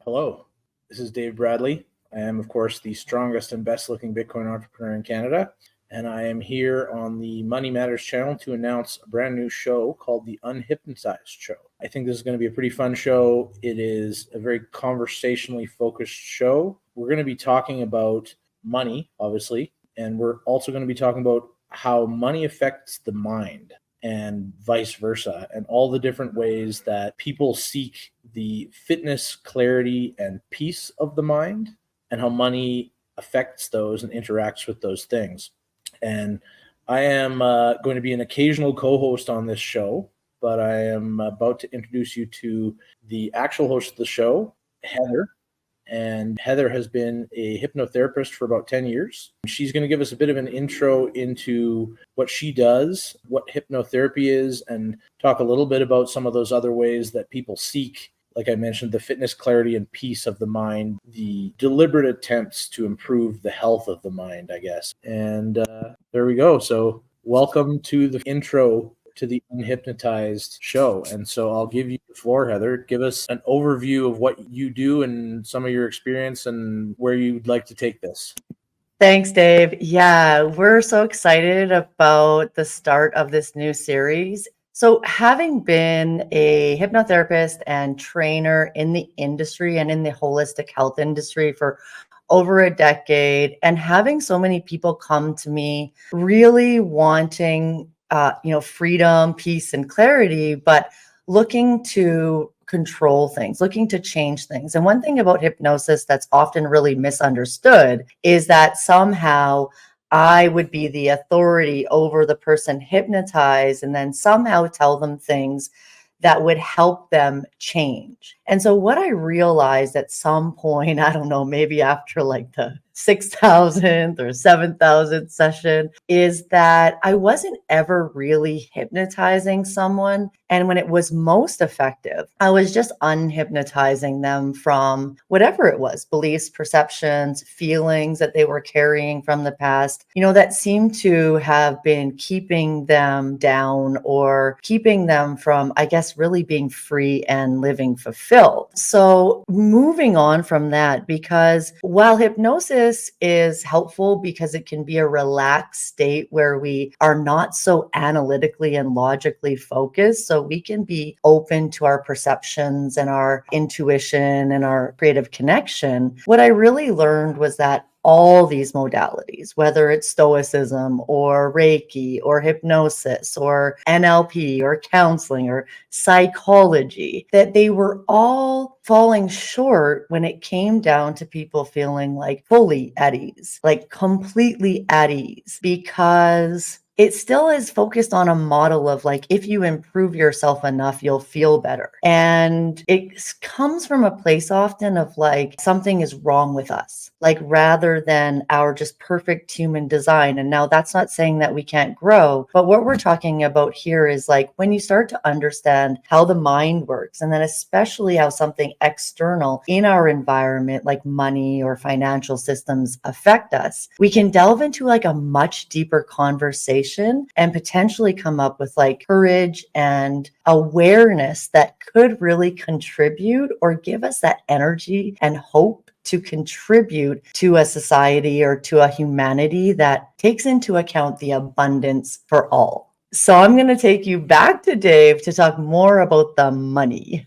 Hello, this is Dave Bradley. I am, of course, the strongest and best looking Bitcoin entrepreneur in Canada. And I am here on the Money Matters channel to announce a brand new show called the UnHypnotized Show. I think this is going to be a pretty fun show. It is a very conversationally focused show. We're going to be talking about money, obviously, and we're also going to be talking about how money affects the mind and vice versa, and all the different ways that people seek the fitness, clarity, and peace of the mind, and how money affects those and interacts with those things. And I am going to be an occasional co-host on this show, but I am about to introduce you to the actual host of the show, Heather. And Heather has been a hypnotherapist for about 10 years. She's going to give us a bit of an intro into what she does, what hypnotherapy is, and talk a little bit about some of those other ways that people seek, like I mentioned, the fitness, clarity, and peace of the mind, the deliberate attempts to improve the health of the mind, I guess. And there we go. So welcome to the intro to the UnHypnotized show. And so I'll give you the floor, Heather. Give us an overview of what you do and some of your experience and where you'd like to take this. Thanks, Dave. Yeah, we're so excited about the start of this new series. So having been a hypnotherapist and trainer in the industry and in the holistic health industry for over a decade, and having so many people come to me really wanting freedom, peace, and clarity, but looking to control things, looking to change things. And one thing about hypnosis that's often really misunderstood is that somehow I would be the authority over the person hypnotized and then somehow tell them things that would help them change. And so what I realized at some point, I don't know, maybe after like the 6,000th or 7,000th session, is that I wasn't ever really hypnotizing someone. And when it was most effective, I was just unhypnotizing them from whatever it was, beliefs, perceptions, feelings that they were carrying from the past, that seemed to have been keeping them down or keeping them from, I guess, really being free and living fulfilled. So moving on from that, because while hypnosis is helpful because it can be a relaxed state where we are not so analytically and logically focused, so we can be open to our perceptions and our intuition and our creative connection. What I really learned was that all these modalities, whether it's stoicism or Reiki or hypnosis or NLP or counseling or psychology, that they were all falling short when it came down to people feeling like fully at ease, like completely at ease, because it still is focused on a model of like, if you improve yourself enough, you'll feel better. And it comes from a place often of like, something is wrong with us, like rather than our just perfect human design. And now that's not saying that we can't grow, but what we're talking about here is like when you start to understand how the mind works, and then especially how something external in our environment, like money or financial systems, affect us, we can delve into like a much deeper conversation and potentially come up with like courage and awareness that could really contribute or give us that energy and hope to contribute to a society or to a humanity that takes into account the abundance for all. So I'm going to take you back to Dave to talk more about the money.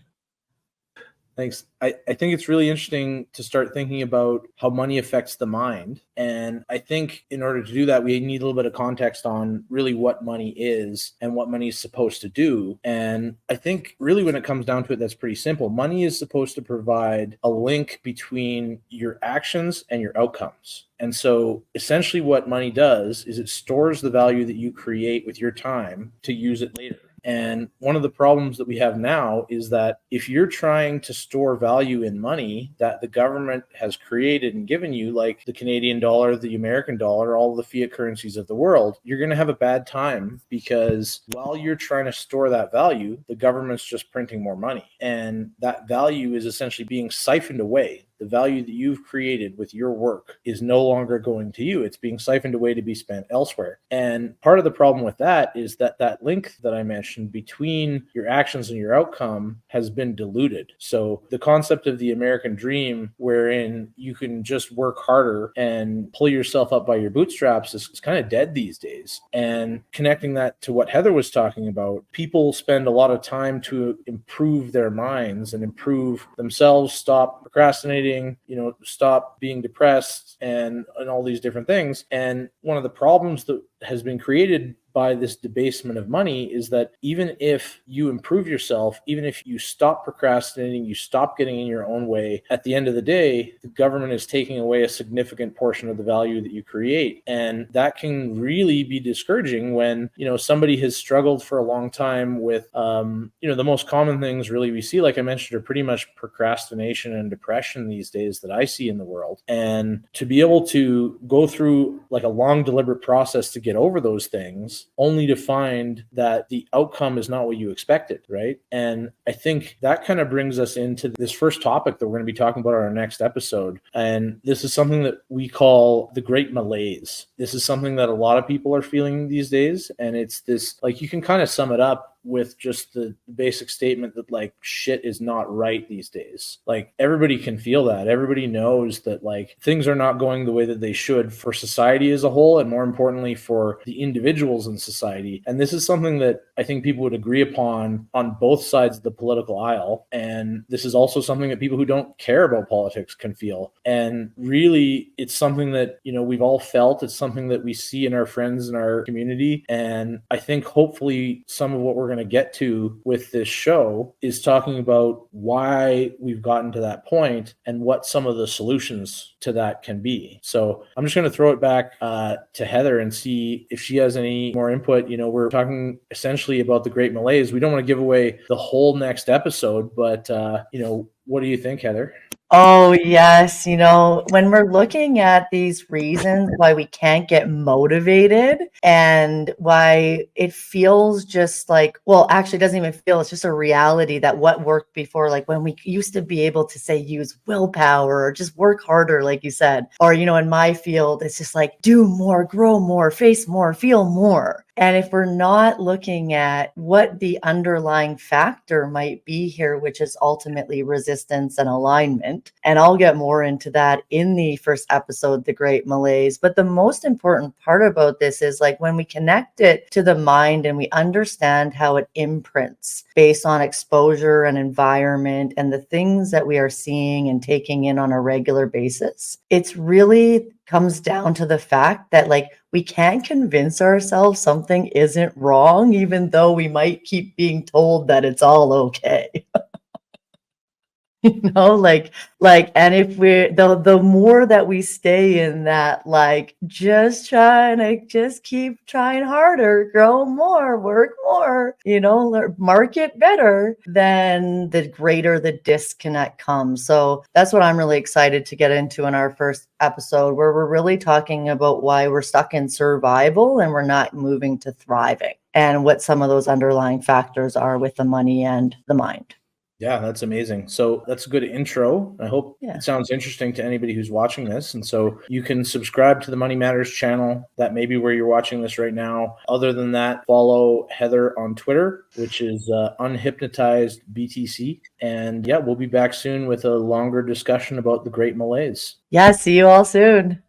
Thanks. I think it's really interesting to start thinking about how money affects the mind. And I think in order to do that, we need a little bit of context on really what money is and what money is supposed to do. And I think really when it comes down to it, that's pretty simple. Money is supposed to provide a link between your actions and your outcomes. And so essentially what money does is it stores the value that you create with your time to use it later. And one of the problems that we have now is that if you're trying to store value in money that the government has created and given you, like the Canadian dollar, the American dollar, all the fiat currencies of the world, you're going to have a bad time, because while you're trying to store that value, the government's just printing more money. And that value is essentially being siphoned away the value that you've created with your work is no longer going to you. It's being siphoned away to be spent elsewhere. And part of the problem with that is that that link that I mentioned between your actions and your outcome has been diluted. So the concept of the American dream, wherein you can just work harder and pull yourself up by your bootstraps, is kind of dead these days. And connecting that to what Heather was talking about, people spend a lot of time to improve their minds and improve themselves, stop procrastinating, stop being depressed and all these different things. And one of the problems that has been created by this debasement of money is that even if you improve yourself, even if you stop procrastinating, you stop getting in your own way, at the end of the day, the government is taking away a significant portion of the value that you create. And that can really be discouraging when, somebody has struggled for a long time with, the most common things really we see, like I mentioned, are pretty much procrastination and depression these days that I see in the world. And to be able to go through like a long, deliberate process to get over those things, only to find that the outcome is not what you expected, right? And I think that kind of brings us into this first topic that we're going to be talking about on our next episode. And this is something that we call the Great Malaise. This is something that a lot of people are feeling these days. And it's this, like, you can kind of sum it up with just the basic statement that like shit is not right these days. Like everybody can feel that. Everybody knows that like things are not going the way that they should for society as a whole, and more importantly for the individuals in society. And this is something that I think people would agree upon on both sides of the political aisle. And this is also something that people who don't care about politics can feel. And really, it's something that, we've all felt. It's something that we see in our friends in our community. And I think hopefully some of what we're going to get to with this show is talking about why we've gotten to that point and what some of the solutions to that can be. So I'm just going to throw it back to Heather and see if she has any more input. We're talking essentially about the Great Malaise. We don't want to give away the whole next episode, but what do you think, Heather? Oh, yes. When we're looking at these reasons why we can't get motivated and why it feels just like, well, actually, it doesn't even feel, it's just a reality that what worked before, like when we used to be able to say use willpower or just work harder, like you said, or, in my field, it's just like do more, grow more, face more, feel more. And if we're not looking at what the underlying factor might be here, which is ultimately resistance and alignment, and I'll get more into that in the first episode, The Great Malaise. But the most important part about this is like when we connect it to the mind and we understand how it imprints based on exposure and environment and the things that we are seeing and taking in on a regular basis, it's really comes down to the fact that like we can't convince ourselves something isn't wrong, even though we might keep being told that it's all okay. And if we're the more that we stay in that, like just keep trying harder, grow more, work more, market better, then the greater the disconnect comes. So that's what I'm really excited to get into in our first episode, where we're really talking about why we're stuck in survival and we're not moving to thriving, and what some of those underlying factors are with the money and the mind. Yeah, that's amazing. So that's a good intro. I hope it sounds interesting to anybody who's watching this. And so you can subscribe to the Money Matters channel. That may be where you're watching this right now. Other than that, follow Heather on Twitter, which is unhypnotized BTC. And yeah, we'll be back soon with a longer discussion about the Great Malaise. Yeah, see you all soon.